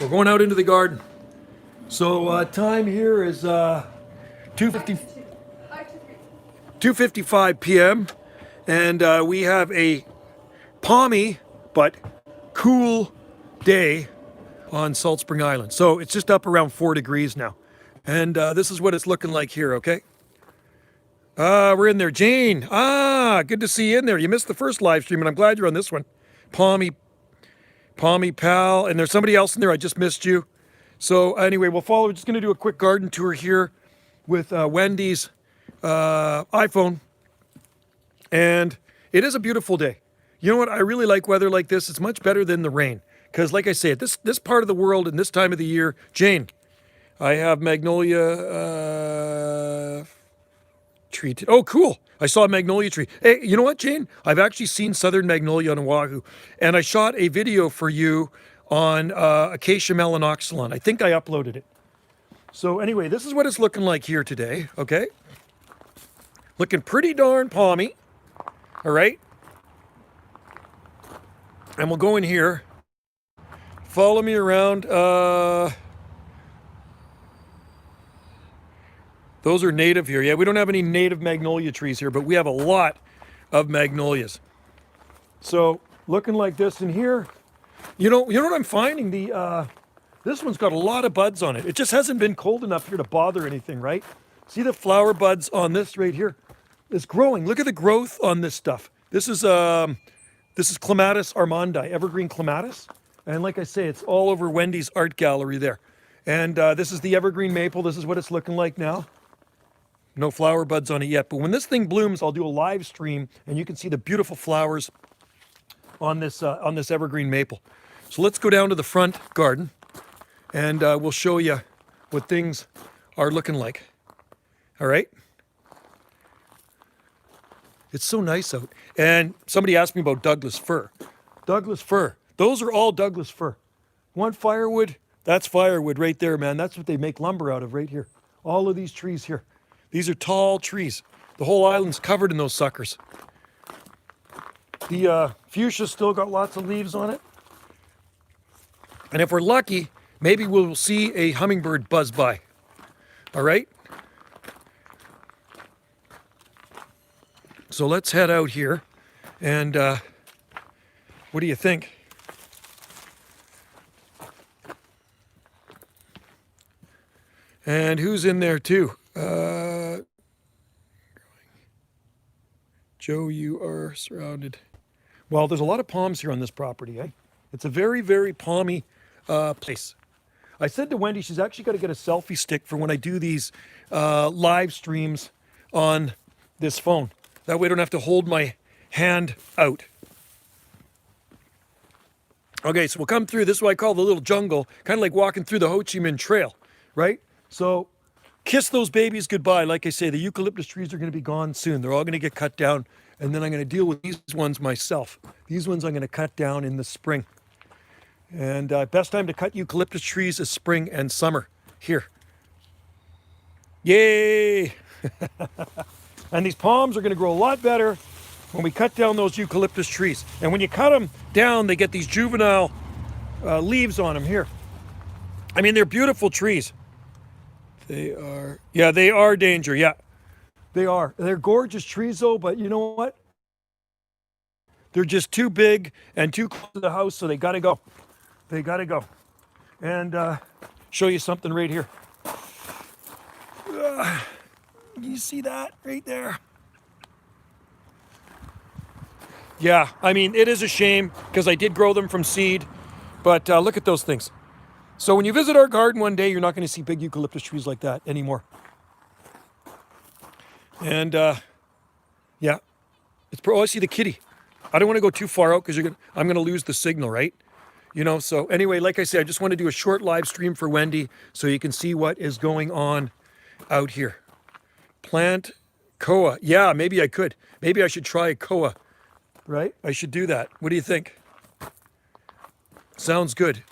We're going out into the garden. So time here is 2:55 p.m. and we have a palmy but cool day on Salt Spring Island. So it's just up around 4 degrees now. And this is what it's looking like here, okay? We're in there. Jane, good to see you in there. You missed the first live stream, and I'm glad you're on this one. Palmy pal, and there's somebody else in there. I just missed you. So anyway, we'll follow. We're just going to do a quick garden tour here with Wendy's iPhone. And it is a beautiful day. You know what? I really like weather like this. It's much better than the rain. Because like I say, this part of the world and this time of the year, Jane, I have magnolia tree. Oh, cool. I saw a magnolia tree. Hey, you know what, Jane? I've actually seen southern magnolia on Oahu. And I shot a video for you on acacia melanoxylon. I think I uploaded it. So anyway, this is what it's looking like here today, okay? Looking pretty darn palmy, all right? And we'll go in here. Follow me around. Those are native here. Yeah, we don't have any native magnolia trees here, but we have a lot of magnolias. So looking like this in here. You know what I'm finding? This one's got a lot of buds on it. It just hasn't been cold enough here to bother anything, right? See the flower buds on this right here? It's growing. Look at the growth on this stuff. This is Clematis armandi, evergreen clematis. And like I say, it's all over Wendy's art gallery there. And this is the evergreen maple. This is what it's looking like now. No flower buds on it yet. But when this thing blooms, I'll do a live stream and you can see the beautiful flowers on this evergreen maple. So let's go down to the front garden and we'll show you what things are looking like. All right? It's so nice out. And somebody asked me about Douglas fir. Douglas fir. Those are all Douglas fir. Want firewood? That's firewood right there, man. That's what they make lumber out of right here. All of these trees here. These are tall trees. The whole island's covered in those suckers. The fuchsia's still got lots of leaves on it. And if we're lucky, maybe we'll see a hummingbird buzz by. All right? So let's head out here. And what do you think? And who's in there too? Joe, you are surrounded. Well, there's a lot of palms here on this property, eh? It's a very, very palmy place. I said to Wendy, she's actually got to get a selfie stick for when I do these live streams on this phone. That way I don't have to hold my hand out. Okay, so we'll come through. This is what I call the little jungle, kind of like walking through the Ho Chi Minh Trail, right? So kiss those babies goodbye. Like I say, the eucalyptus trees are going to be gone soon. They're all going to get cut down, and then I'm going to deal with these ones myself. These ones I'm going to cut down in the spring. And best time to cut eucalyptus trees is spring and summer here. Yay! And these palms are going to grow a lot better when we cut down those eucalyptus trees. And when you cut them down, they get these juvenile leaves on them here. I mean, they're beautiful trees. They are danger. Yeah, they are. They're gorgeous trees though, but you know what? They're just too big and too close to the house, so they gotta go. They gotta go. And show you something right here. You see that right there? Yeah, I mean, it is a shame because I did grow them from seed, but look at those things. So when you visit our garden one day, you're not going to see big eucalyptus trees like that anymore. And yeah, I see the kitty. I don't want to go too far out because I'm going to lose the signal, right? You know, so anyway, like I said, I just want to do a short live stream for Wendy so you can see what is going on out here. Plant koa. Yeah, maybe I could. Maybe I should try a koa, right? I should do that. What do you think? Sounds good.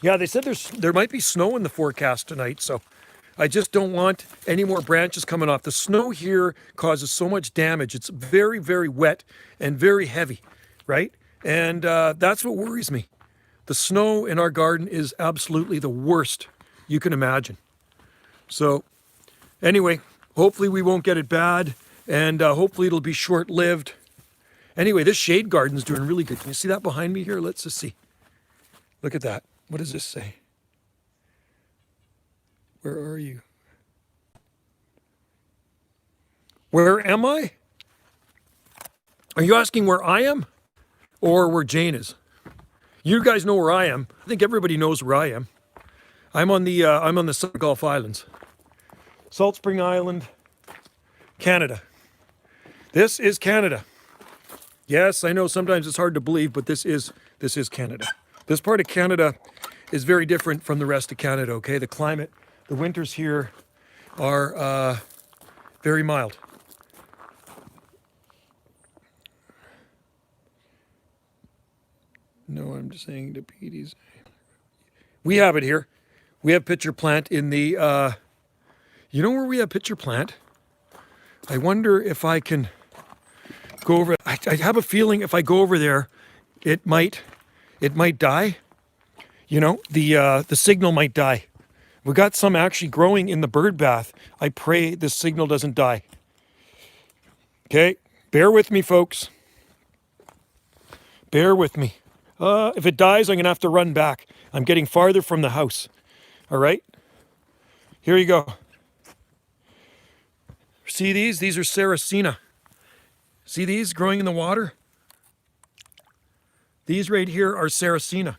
Yeah, they said there might be snow in the forecast tonight, so I just don't want any more branches coming off. The snow here causes so much damage. It's very, very wet and very heavy, right? And that's what worries me. the snow in our garden is absolutely the worst you can imagine. So anyway, hopefully we won't get it bad, and hopefully it'll be short-lived. Anyway, this shade garden's doing really good. Can you see that behind me here? Let's just see. Look at that. What does this say? Where are you? Where am I? Are you asking where I am or where Jane is? You guys know where I am. I think everybody knows where I am. I'm on the Southern Gulf Islands. Salt Spring Island, Canada. This is Canada. Yes, I know sometimes it's hard to believe, but this is Canada. This part of Canada is very different from the rest of Canada, okay? The climate, the winters here are very mild. No, I'm just saying to Petey's. We have it here. We have pitcher plant in the, you know where we have pitcher plant? I wonder if I can go over. I have a feeling if I go over there, it might die. You know, the signal might die. We got some actually growing in the bird bath. I pray this signal doesn't die. Okay, bear with me, folks. Bear with me. If it dies, I'm gonna have to run back. I'm getting farther from the house. All right, here you go. See these? These are Sarracenia. See these growing in the water? These right here are Sarracenia.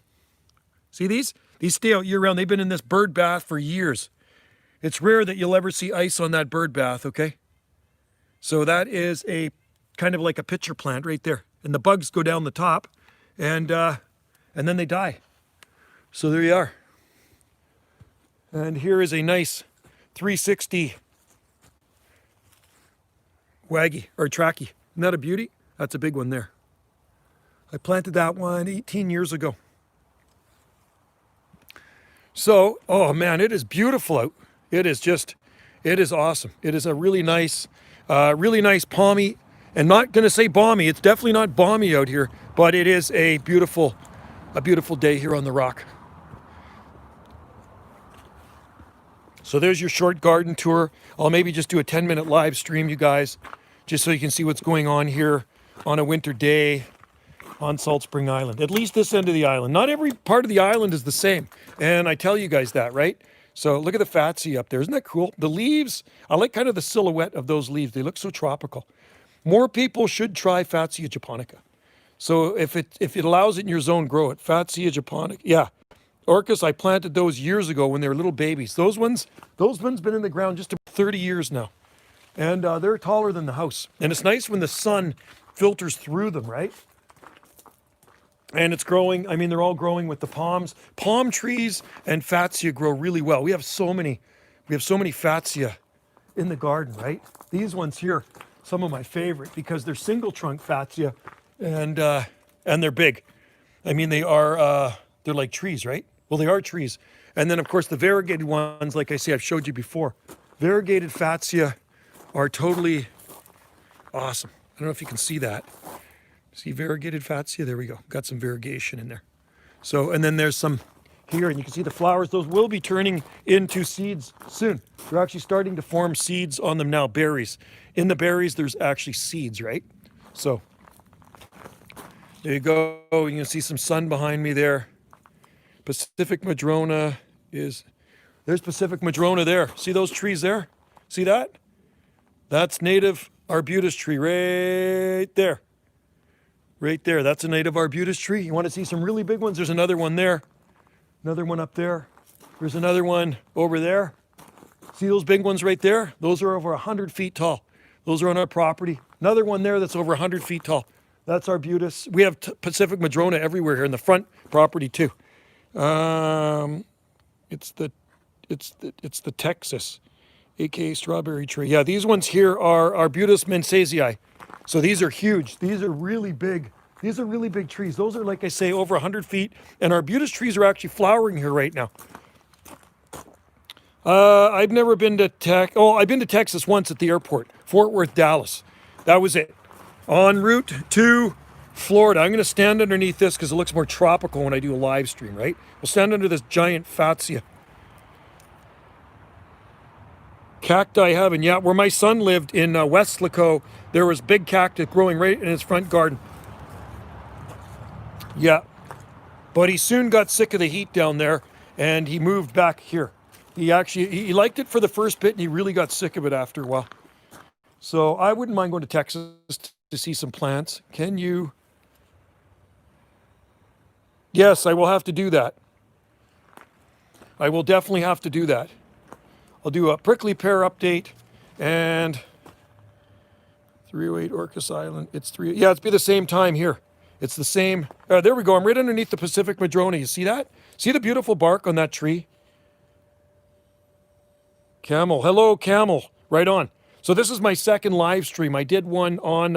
See these? These stay out year-round. They've been in this bird bath for years. It's rare that you'll ever see ice on that bird bath, okay? So that is a kind of like a pitcher plant right there. And the bugs go down the top and then they die. So there you are. And here is a nice 360 waggy or tracky. Isn't that a beauty? That's a big one there. I planted that one 18 years ago. So, oh man, it is beautiful out. It is awesome. It is a really nice palmy, and not going to say balmy. It's definitely not balmy out here, but it is a beautiful day here on the rock. So there's your short garden tour. I'll maybe just do a 10-minute live stream, you guys, just so you can see what's going on here on a winter day on Salt Spring Island. At least this end of the island. Not every part of the island is the same. And I tell you guys that, right? So look at the fatsia up there. Isn't that cool? The leaves, I like kind of the silhouette of those leaves. They look so tropical. More people should try Fatsia japonica. So if it allows it in your zone, grow it. Fatsia japonica. Yeah. Orchis, I planted those years ago when they were little babies. Those ones been in the ground just about 30 years now. And they're taller than the house. And it's nice when the sun filters through them, right? And it's growing. I mean, they're all growing with the palms. Palm trees and fatsia grow really well. We have so many fatsia in the garden, right? These ones here, some of my favorite because they're single trunk fatsia and they're big. I mean, they're like trees, right? Well, they are trees. And then of course the variegated ones, like I say, I've showed you before. Variegated fatsia are totally awesome. I don't know if you can see that. See variegated fatsia? There we go. Got some variegation in there. So, and then there's some here, and you can see the flowers. Those will be turning into seeds soon. They're actually starting to form seeds on them now, berries. In the berries, there's actually seeds, right? So, there you go. You can see some sun behind me there. Pacific Madrona there's Pacific Madrona there. See those trees there? See that? That's native arbutus tree right there. Right there, that's a native arbutus tree. You want to see some really big ones? There's another one there. Another one up there. There's another one over there. See those big ones right there? Those are over 100 feet tall. Those are on our property. Another one there that's over 100 feet tall. That's arbutus. We have Pacific Madrona everywhere here in the front property too. It's the Texas, aka strawberry tree. Yeah, these ones here are Arbutus mensaesii. So these are huge. These are really big. These are really big trees. Those are, like I say, over 100 feet. And arbutus trees are actually flowering here right now. I've never been to I've been to Texas once at the airport, Fort Worth, Dallas. That was it. En route to Florida. I'm going to stand underneath this because it looks more tropical when I do a live stream, right? We'll stand under this giant fatsia. Cacti heaven. Yeah, where my son lived in West Slico, there was big cactus growing right in his front garden. Yeah. But he soon got sick of the heat down there and he moved back here. He liked it for the first bit and he really got sick of it after a while. So I wouldn't mind going to Texas to see some plants. Can you? Yes, I will have to do that. I will definitely have to do that. I'll do a prickly pear update and 308 Orcas Island. It's be the same time here. It's the same. There we go. I'm right underneath the Pacific Madrona. You see that? See the beautiful bark on that tree? Camel. Hello, Camel. Right on. So this is my second live stream. I did one on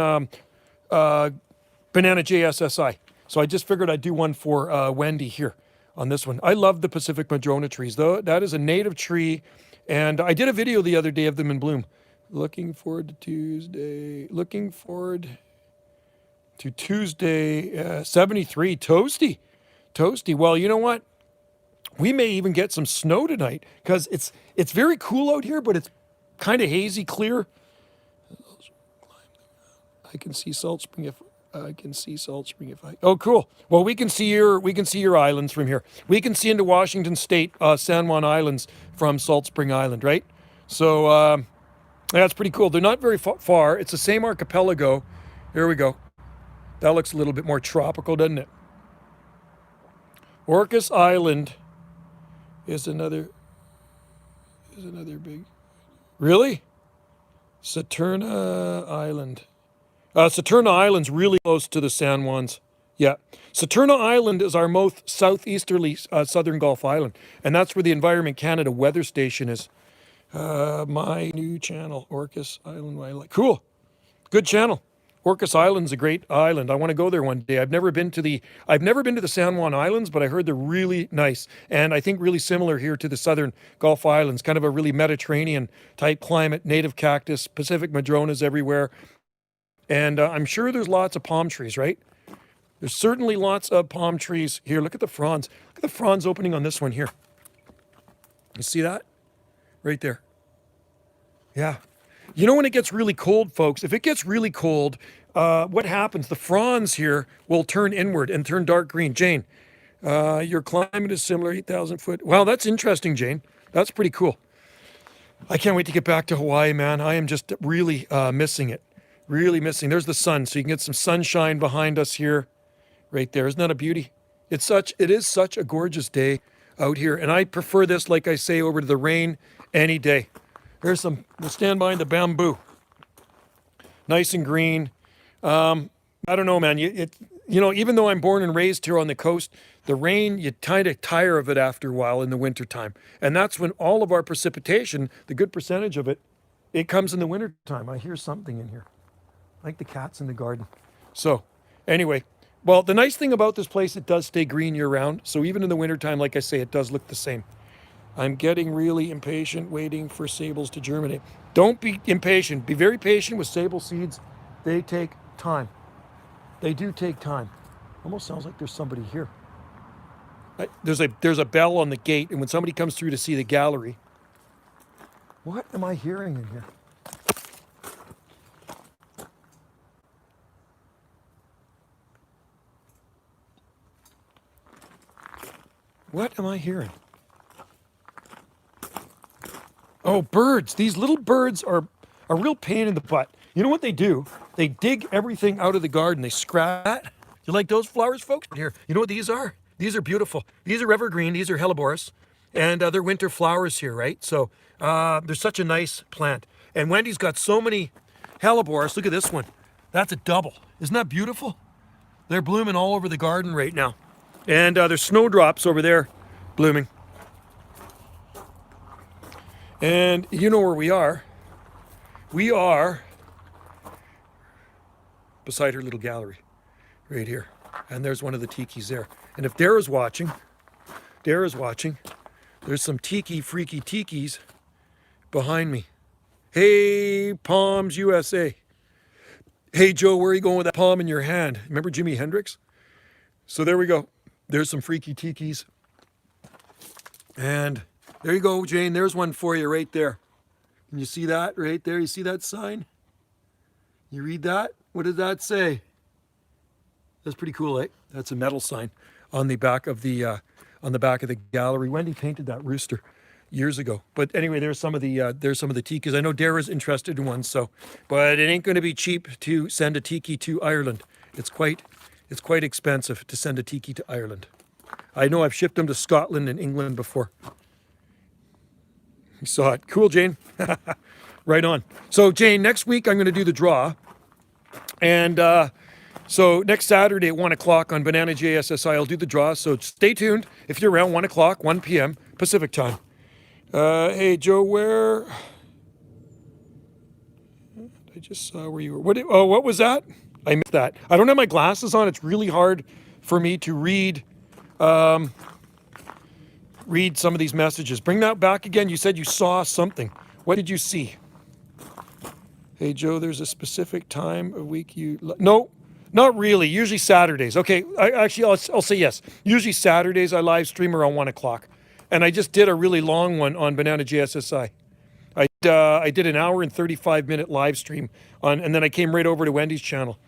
Banana JSSI. So I just figured I'd do one for Wendy here on this one. I love the Pacific Madrona trees, though. That is a native tree. And I did a video the other day of them in bloom. Looking forward to Tuesday. Looking forward to Tuesday, 73. Toasty. Toasty. Well, you know what? We may even get some snow tonight because it's very cool out here, but it's kind of hazy clear. I can see Salt Spring if I. Oh, cool. Well, we can see your islands from here. We can see into Washington State, San Juan Islands from Salt Spring Island, right? So that's pretty cool. They're not very far. It's the same archipelago. There we go. That looks a little bit more tropical, doesn't it? Orcas Island is another big. Really? Saturna Island. Saturna Island's really close to the San Juans. Yeah. Saturna Island is our most southeasterly southern Gulf island. And that's where the Environment Canada weather station is. My new channel, Orcas Island. Cool. Good channel. Orcas Island's a great island. I want to go there one day. I've never been to the San Juan Islands, but I heard they're really nice. And I think really similar here to the southern Gulf Islands, kind of a really Mediterranean type climate, native cactus, Pacific Madronas everywhere. And I'm sure there's lots of palm trees, right? There's certainly lots of palm trees here. Look at the fronds. Look at the fronds opening on this one here. You see that? Right there. Yeah. You know when it gets really cold, folks, if it gets really cold, what happens? The fronds here will turn inward and turn dark green. Jane, your climate is similar, 8,000 foot. Wow, that's interesting, Jane. That's pretty cool. I can't wait to get back to Hawaii, man. I am just really missing it. Really missing. There's the sun, so you can get some sunshine behind us here. Right there. Isn't that a beauty? It is such a gorgeous day out here. And I prefer this, like I say, over to the rain any day. We'll stand behind the bamboo. Nice and green. I don't know, man. Even though I'm born and raised here on the coast, the rain, you kind of tire of it after a while in the wintertime. And that's when all of our precipitation, the good percentage of it, it comes in the wintertime. I hear something in here. Like the cats in the garden. So, anyway. Well, the nice thing about this place, it does stay green year-round. So even in the wintertime, like I say, it does look the same. I'm getting really impatient waiting for sables to germinate. Don't be impatient. Be very patient with sable seeds. They take time. They do take time. Almost sounds like there's somebody here. There's a bell on the gate, and when somebody comes through to see the gallery, what am I hearing in here? What am I hearing? Oh, birds. These little birds are a real pain in the butt. You know what they do? They dig everything out of the garden. They scratch. You like those flowers, folks? Here. You know what these are? These are beautiful. These are evergreen. These are helleborus. And they're winter flowers here, right? So they're such a nice plant. And Wendy's got so many helleborus. Look at this one. That's a double. Isn't that beautiful? They're blooming all over the garden right now. And there's snowdrops over there blooming. And you know where we are. We are beside her little gallery right here. And there's one of the tikis there. And if Dara's watching, there's some freaky tikis behind me. Hey, Palms USA. Hey, Joe, where are you going with that palm in your hand? Remember Jimi Hendrix? So there we go. There's some freaky tikis. And there you go, Jane. There's one for you right there. Can you see that right there? You see that sign? You read that? What does that say? That's pretty cool, eh? That's a metal sign on the back of the gallery. Wendy painted that rooster years ago. But anyway, there's some of the tikis. I know Dara's interested in one, so but it ain't going to be cheap to send a tiki to Ireland. It's quite expensive to send a tiki to Ireland. I know I've shipped them to Scotland and England before. You saw it. Cool, Jane. Right on. So Jane, next week I'm going to do the draw. And so next Saturday at 1 o'clock on Banana JSSI, I'll do the draw. So stay tuned if you're around 1 o'clock, 1 p.m. Pacific time. Hey, Joe, where? I just saw where you were. What was that? I missed that. I don't have my glasses on. It's really hard for me to read some of these messages. Bring that back again. You said you saw something. What did you see? Hey, Joe, there's a specific time of week you... No, not really. Usually Saturdays. Okay, I'll say yes. Usually Saturdays I live stream around 1 o'clock. And I just did a really long one on Banana JSSI. I did an hour and 35-minute live stream and then I came right over to Wendy's channel.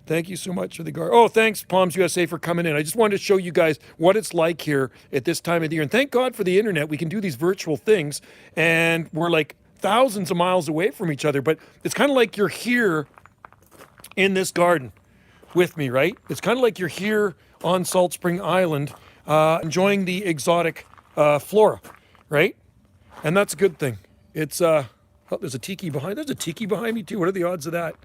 Thank you so much for the guard. Oh, thanks, Palms USA, for coming in. I just wanted to show you guys what it's like here at this time of the year. And thank God for the internet. We can do these virtual things, and we're like thousands of miles away from each other. But it's kind of like you're here in this garden with me, right? It's kind of like you're here on Salt Spring Island enjoying the exotic flora, right? And that's a good thing. It's, oh, there's a tiki behind. There's a tiki behind me, too. What are the odds of that?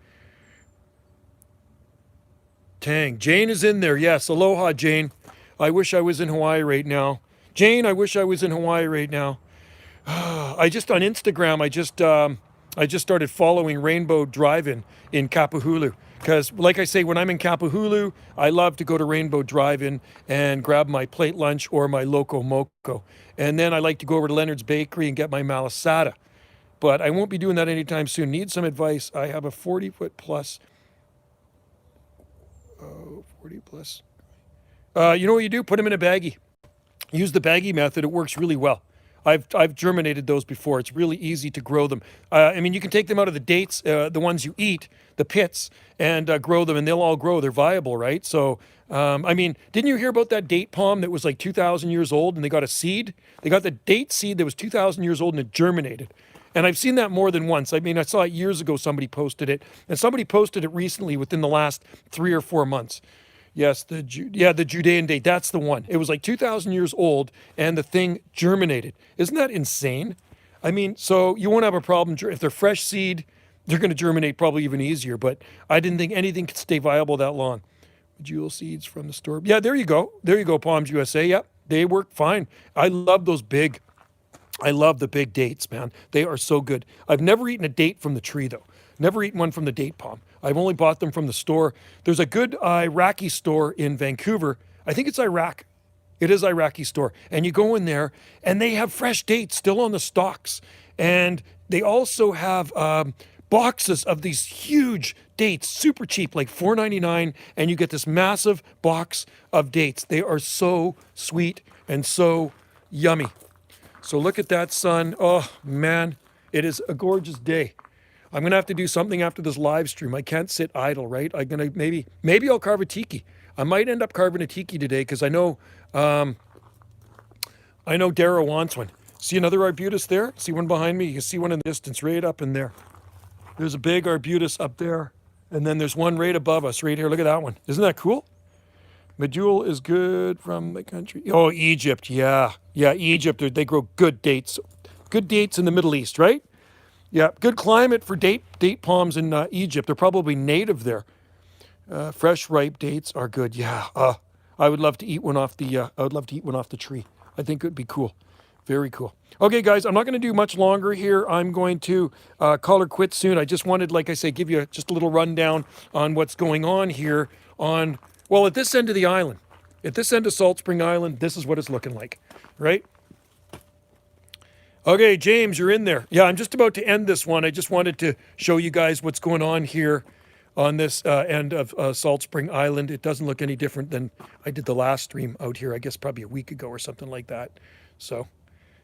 Tang. Jane is in there. Yes. Aloha, Jane. I wish I was in Hawaii right now. Jane, I wish I was in Hawaii right now. I just on Instagram, I just started following Rainbow Drive-In in Kapahulu. Because, like I say, when I'm in Kapahulu, I love to go to Rainbow Drive-In and grab my plate lunch or my Loco Moco. And then I like to go over to Leonard's Bakery and get my malasada. But I won't be doing that anytime soon. Need some advice. I have a 40-foot plus... 40 plus. You know what you do? Put them in a baggie. Use the baggie method. It works really well. I've germinated those before. It's really easy to grow them. I mean, you can take them out of the dates, the ones you eat, the pits, and grow them, and they'll all grow. They're viable, right? So, I mean, didn't you hear about that date palm that was like 2,000 years old, and they got a seed? They got the date seed that was 2,000 years old, and it germinated. And I've seen that more than once. I mean, I saw it years ago, somebody posted it, and somebody posted it recently within the last 3 or 4 months. Yes, the Judean date, that's the one. It was like 2,000 years old, and the thing germinated. Isn't that insane? I mean, so you won't have a problem. If they're fresh seed, they're going to germinate probably even easier, but I didn't think anything could stay viable that long. Jewel seeds from the store. Yeah, there you go. There you go, Palms USA. Yep, they work fine. I love those big... I love the big dates, man. They are so good. I've never eaten a date from the tree, though. Never eaten one from the date palm. I've only bought them from the store. There's a good Iraqi store in Vancouver. I think it's Iraq. It is Iraqi store. And you go in there, and they have fresh dates still on the stalks. And they also have boxes of these huge dates, super cheap, like $4.99, and you get this massive box of dates. They are so sweet and so yummy. So look at that sun. Oh, man, it is a gorgeous day. I'm going to have to do something after this live stream. I can't sit idle, right? I'm going to maybe I'll carve a tiki. I might end up carving a tiki today because I know Dara wants one. See another arbutus there? See one behind me? You can see one in the distance right up in there. There's a big arbutus up there. And then there's one right above us right here. Look at that one. Isn't that cool? Medjool is good from the country. Oh, Egypt. Yeah. Yeah, Egypt. They grow good dates. Good dates in the Middle East, right? Yeah, good climate for date palms in Egypt. They're probably native there. Fresh, ripe dates are good. Yeah. I would love to eat one off the tree. I think it would be cool. Very cool. Okay, guys, I'm not going to do much longer here. I'm going to call her quits soon. I just wanted, like I say, give you just a little rundown on what's going on here on... Well, at this end of the island, at this end of Salt Spring Island, this is what it's looking like, right? Okay, James, you're in there. Yeah, I'm just about to end this one. I just wanted to show you guys what's going on here on this end of Salt Spring Island. It doesn't look any different than I did the last stream out here, I guess probably a week ago or something like that. So,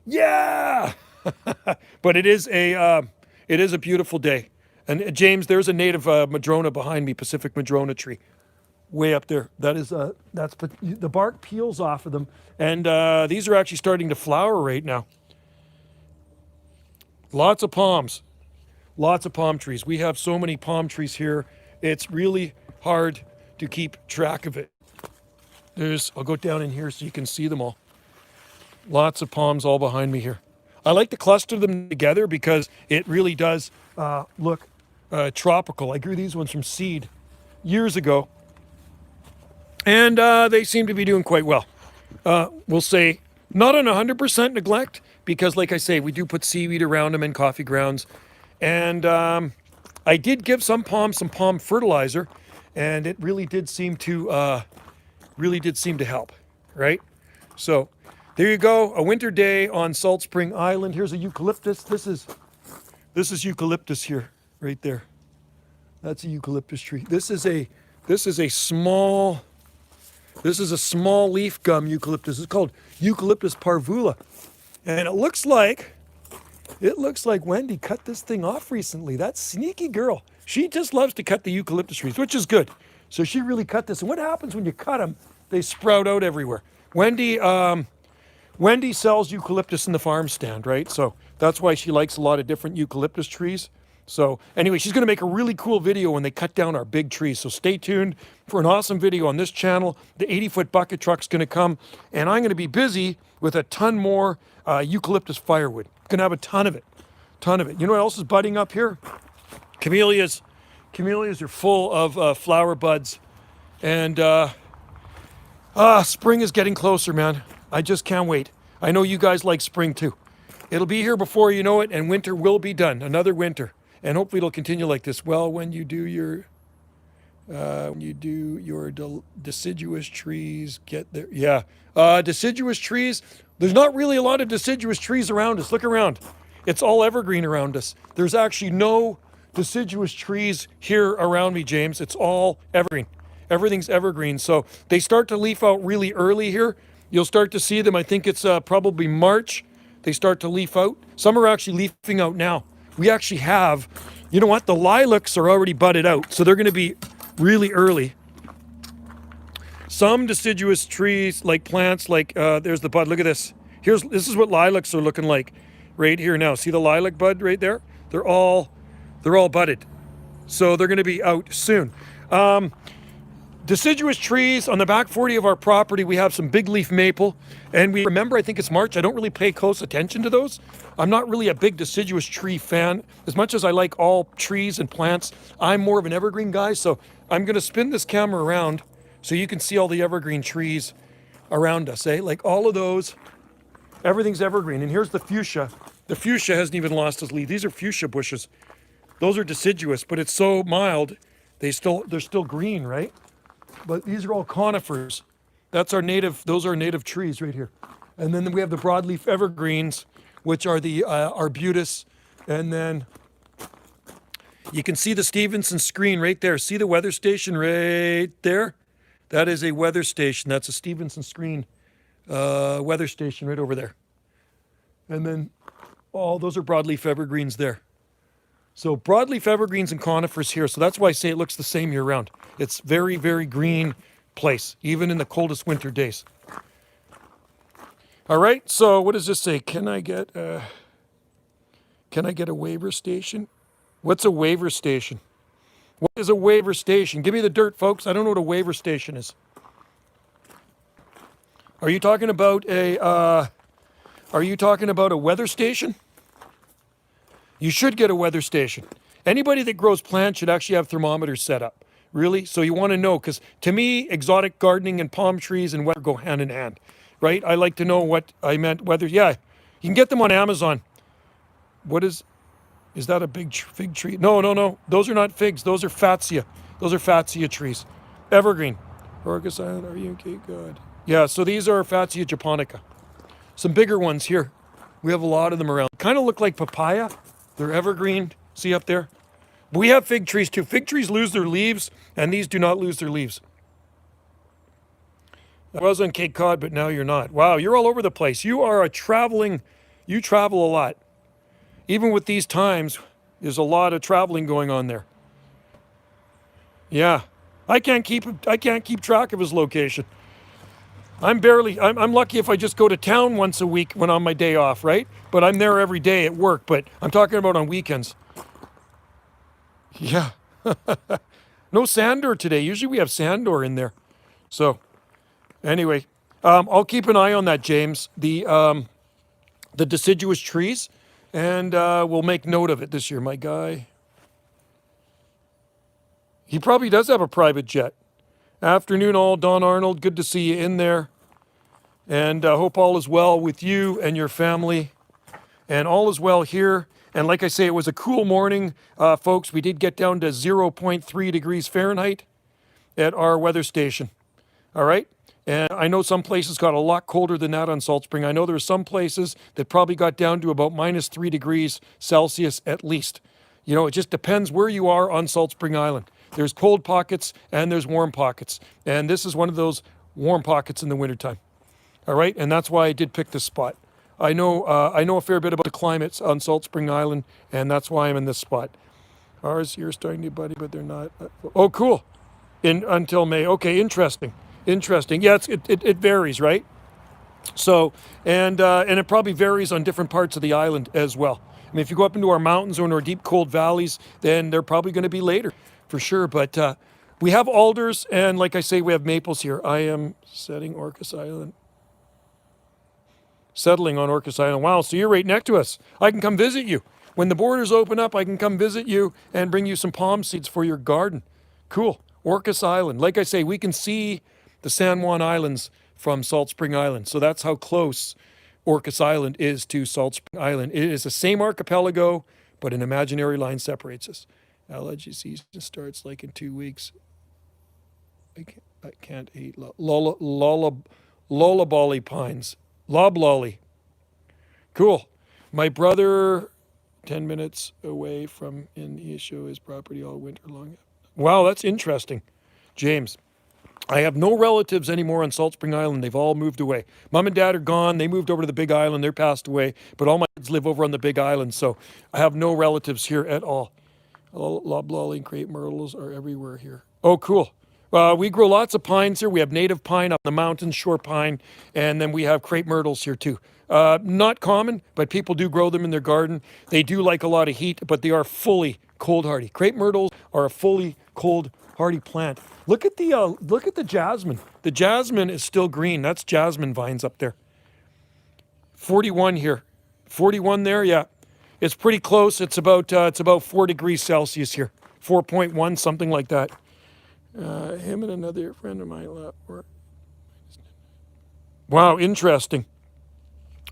yeah! But it is a beautiful day. And James, there's a native madrona behind me, Pacific madrona tree, way up there. That is that's the bark peels off of them, and these are actually starting to flower right now. Lots of palms, lots of palm trees. We have so many palm trees here. It's really hard to keep track of it. I'll go down in here so you can see them all. Lots of palms all behind me here. I like to cluster them together because it really does look tropical. I grew these ones from seed years ago, and they seem to be doing quite well. We'll say not on 100% neglect, because like I say, we do put seaweed around them and coffee grounds. And I did give some palm fertilizer, and it really did seem to help, right? So there you go, a winter day on Salt Spring Island. Here's a eucalyptus. This is eucalyptus here, right there. That's a eucalyptus tree. This is a small leaf gum eucalyptus. It's called Eucalyptus parvula. And it looks like Wendy cut this thing off recently. That sneaky girl. She just loves to cut the eucalyptus trees, which is good. So she really cut this. And what happens when you cut them? They sprout out everywhere. Wendy sells eucalyptus in the farm stand, right? So that's why she likes a lot of different eucalyptus trees. So anyway, she's going to make a really cool video when they cut down our big trees. So stay tuned for an awesome video on this channel. The 80-foot bucket truck's going to come, and I'm going to be busy with a ton more eucalyptus firewood. Going to have a ton of it. You know what else is budding up here? Camellias. Camellias are full of flower buds, and spring is getting closer, man. I just can't wait. I know you guys like spring too. It'll be here before you know it, and winter will be done. Another winter. And hopefully it'll continue like this. Well, when you do your deciduous trees, get there. Yeah, deciduous trees. There's not really a lot of deciduous trees around us. Look around. It's all evergreen around us. There's actually no deciduous trees here around me, James. It's all evergreen. Everything's evergreen. So they start to leaf out really early here. You'll start to see them. I think it's probably March. They start to leaf out. Some are actually leafing out now. We actually have, you know what? The lilacs are already budded out. So they're going to be really early. Some deciduous trees, like plants, like there's the bud. Look at this. This is what lilacs are looking like right here now. See the lilac bud right there? They're all budded. So they're going to be out soon. Deciduous trees on the back 40 of our property, we have some big leaf maple, and we remember, I think it's March. I don't really pay close attention to those. I'm not really a big deciduous tree fan. As much as I like all trees and plants, I'm more of an evergreen guy. So I'm going to spin this camera around so you can see all the evergreen trees around us, eh? Like all of those, everything's evergreen. And here's the fuchsia. The fuchsia hasn't even lost its leaf. These are fuchsia bushes. Those are deciduous, but it's so mild, they're still green, right? But these are all conifers. Those are native trees right here. And then we have the broadleaf evergreens, which are the arbutus. And then you can see the Stevenson screen right there. See the weather station right there? That is a weather station. That's a Stevenson screen weather station right over there. And then all those are broadleaf evergreens there. So broadleaf evergreens and conifers here. So that's why I say it looks the same year round. It's very, very green place, even in the coldest winter days. All right, so what does this say? Can I get a waiver station? What's a waiver station? What is a waiver station? Give me the dirt, folks. I don't know what a waiver station is. Are you talking about a weather station? You should get a weather station. Anybody that grows plants should actually have thermometers set up. Really? So you want to know, because to me, exotic gardening and palm trees and weather go hand in hand, right? I like to know what I meant weather. Yeah, you can get them on Amazon. Is that a big fig tree? No. Those are not figs. Those are fatsia. Those are fatsia trees. Evergreen. Orcas Island, are you okay? Good. Yeah, so these are fatsia japonica. Some bigger ones here. We have a lot of them around. Kind of look like papaya. They're evergreen. See up there? We have fig trees too. Fig trees lose their leaves, and these do not lose their leaves. I was on Cape Cod, but now you're not. Wow, you're all over the place. You are you travel a lot. Even with these times, there's a lot of traveling going on there. Yeah. I can't keep track of his location. I'm lucky if I just go to town once a week when on my day off, right? But I'm there every day at work, but I'm talking about on weekends. Yeah. No Sandor today. Usually we have Sandor in there. So, anyway, I'll keep an eye on that, James. The deciduous trees, and we'll make note of it this year. My guy, he probably does have a private jet. Afternoon all, Don Arnold. Good to see you in there. And hope all is well with you and your family. And all is well here. And like I say, it was a cool morning, folks. We did get down to 0.3 degrees Fahrenheit at our weather station. All right? And I know some places got a lot colder than that on Salt Spring. I know there are some places that probably got down to about -3 degrees Celsius at least. You know, it just depends where you are on Salt Spring Island. There's cold pockets and there's warm pockets. And this is one of those warm pockets in the wintertime. All right? And that's why I did pick this spot. I know a fair bit about the climates on Salt Spring Island, and that's why I'm in this spot. Ours here is starting to buddy, but they're not. Oh, cool. Until May. Okay, interesting. Interesting. Yeah, it varies, right? So, and it probably varies on different parts of the island as well. I mean, if you go up into our mountains or in our deep, cold valleys, then they're probably going to be later, for sure. But we have alders, and like I say, we have maples here. I am settling on Orcas Island. Wow, so you're right next to us. I can come visit you. When the borders open up, I can come visit you and bring you some palm seeds for your garden. Cool. Orcas Island. Like I say, we can see the San Juan Islands from Salt Spring Island. So that's how close Orcas Island is to Salt Spring Island. It is the same archipelago, but an imaginary line separates us. Allergy season starts like in 2 weeks. I can't eat lollabally pines. Loblolly. Cool. My brother, 10 minutes away from in the show his property all winter long. Wow, that's interesting. James, I have no relatives anymore on Salt Spring Island. They've all moved away. Mom and Dad are gone. They moved over to the Big Island. They're passed away. But all my kids live over on the Big Island, so I have no relatives here at all. Loblolly and crepe myrtles are everywhere here. Oh, cool. We grow lots of pines here. We have native pine up the mountains, shore pine, and then we have crepe myrtles here too. Not common, but people do grow them in their garden. They do like a lot of heat, but they are fully cold hardy. Crepe myrtles are a fully cold hardy plant. Look at the jasmine. The jasmine is still green. That's jasmine vines up there. 41 here. 41 there, yeah. It's pretty close. It's about 4 degrees Celsius here. 4.1, something like that. Him and another friend of mine were. Wow, interesting.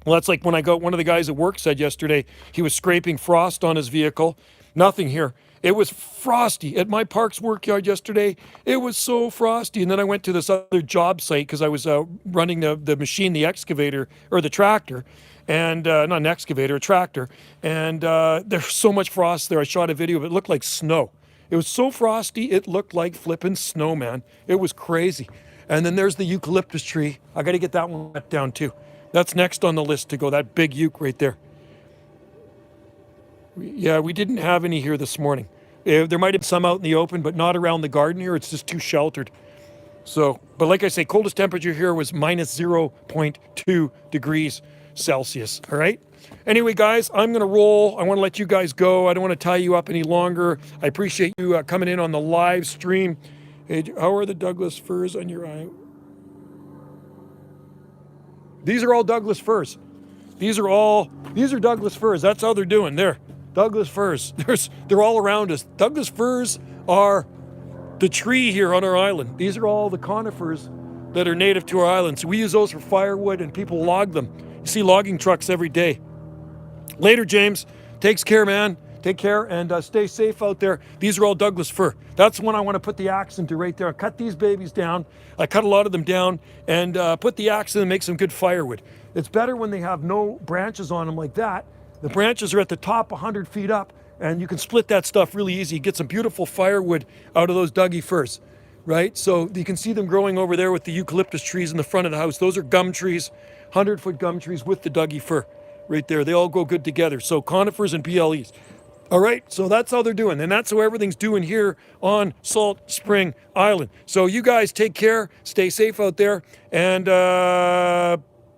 Well, that's like when one of the guys at work said yesterday he was scraping frost on his vehicle. Nothing here. It was frosty at my park's workyard yesterday. It was so frosty. And then I went to this other job site because I was running the machine, the excavator, or the tractor. And not an excavator, a tractor. And there's so much frost there. I shot a video of it. It looked like snow. It was so frosty, it looked like flipping snow, man. It was crazy. And then there's the eucalyptus tree. I got to get that one cut down too. That's next on the list to go, that big euc right there. We didn't have any here this morning. There might have been some out in the open, but not around the garden here. It's just too sheltered. So, but like I say, coldest temperature here was -0.2 degrees Celsius, all right? Anyway, guys, I'm going to roll. I want to let you guys go. I don't want to tie you up any longer. I appreciate you coming in on the live stream. Hey, how are the Douglas firs on your eye? These are all Douglas firs. These are Douglas firs. That's how they're doing. There, Douglas firs. They're all around us. Douglas firs are the tree here on our island. These are all the conifers that are native to our island. So we use those for firewood, and people log them. You see logging trucks every day. Later, James. Takes care, man. Take care and stay safe out there. These are all Douglas fir. That's one I want to put the axe into right there. I cut these babies down. I cut a lot of them down and put the axe in and make some good firewood. It's better when they have no branches on them like that. The branches are at the top 100 feet up and you can split that stuff really easy. Get some beautiful firewood out of those Dougie firs, right? So you can see them growing over there with the eucalyptus trees in the front of the house. Those are gum trees, 100-foot gum trees with the Dougie fir right there. They all go good together. So conifers and BLEs. All right, so that's how they're doing, and that's how everything's doing here on Salt Spring Island. So you guys take care, stay safe out there, and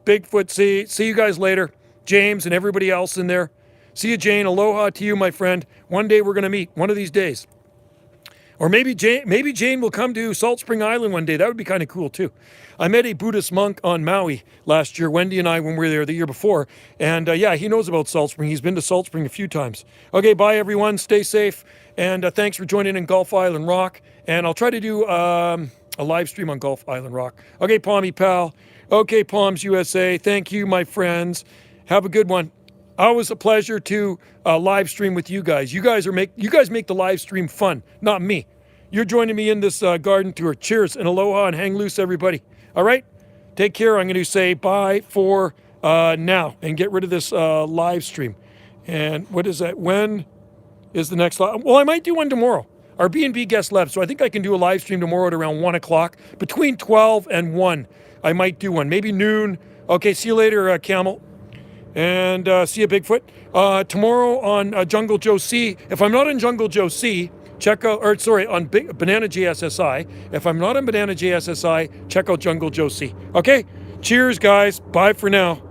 Bigfoot, see you guys later. James and everybody else in there. See you, Jane. Aloha to you, my friend. One day we're going to meet, one of these days. Or maybe Jane will come to Salt Spring Island one day. That would be kind of cool, too. I met a Buddhist monk on Maui last year, Wendy and I, when we were there the year before. And yeah, he knows about Salt Spring. He's been to Salt Spring a few times. Okay, bye, everyone. Stay safe. And thanks for joining in Gulf Island Rock. And I'll try to do a live stream on Gulf Island Rock. Okay, Palmy Pal. Okay, Palms USA. Thank you, my friends. Have a good one. Always a pleasure to live stream with you guys. You guys make the live stream fun, not me. You're joining me in this garden tour. Cheers and aloha and hang loose, everybody. All right? Take care. I'm going to say bye for now and get rid of this live stream. And what is that? When is the next live? Well, I might do one tomorrow. Our B&B guest left, so I think I can do a live stream tomorrow at around 1 o'clock. Between 12 and 1, I might do one. Maybe noon. Okay, see you later, Camel. And see you, Bigfoot. Tomorrow on Jungle Joe C. If I'm not in Jungle Joe C, check out, or sorry, on Banana JSSI. If I'm not on Banana JSSI, check out Jungle Joe C. Okay? Cheers, guys. Bye for now.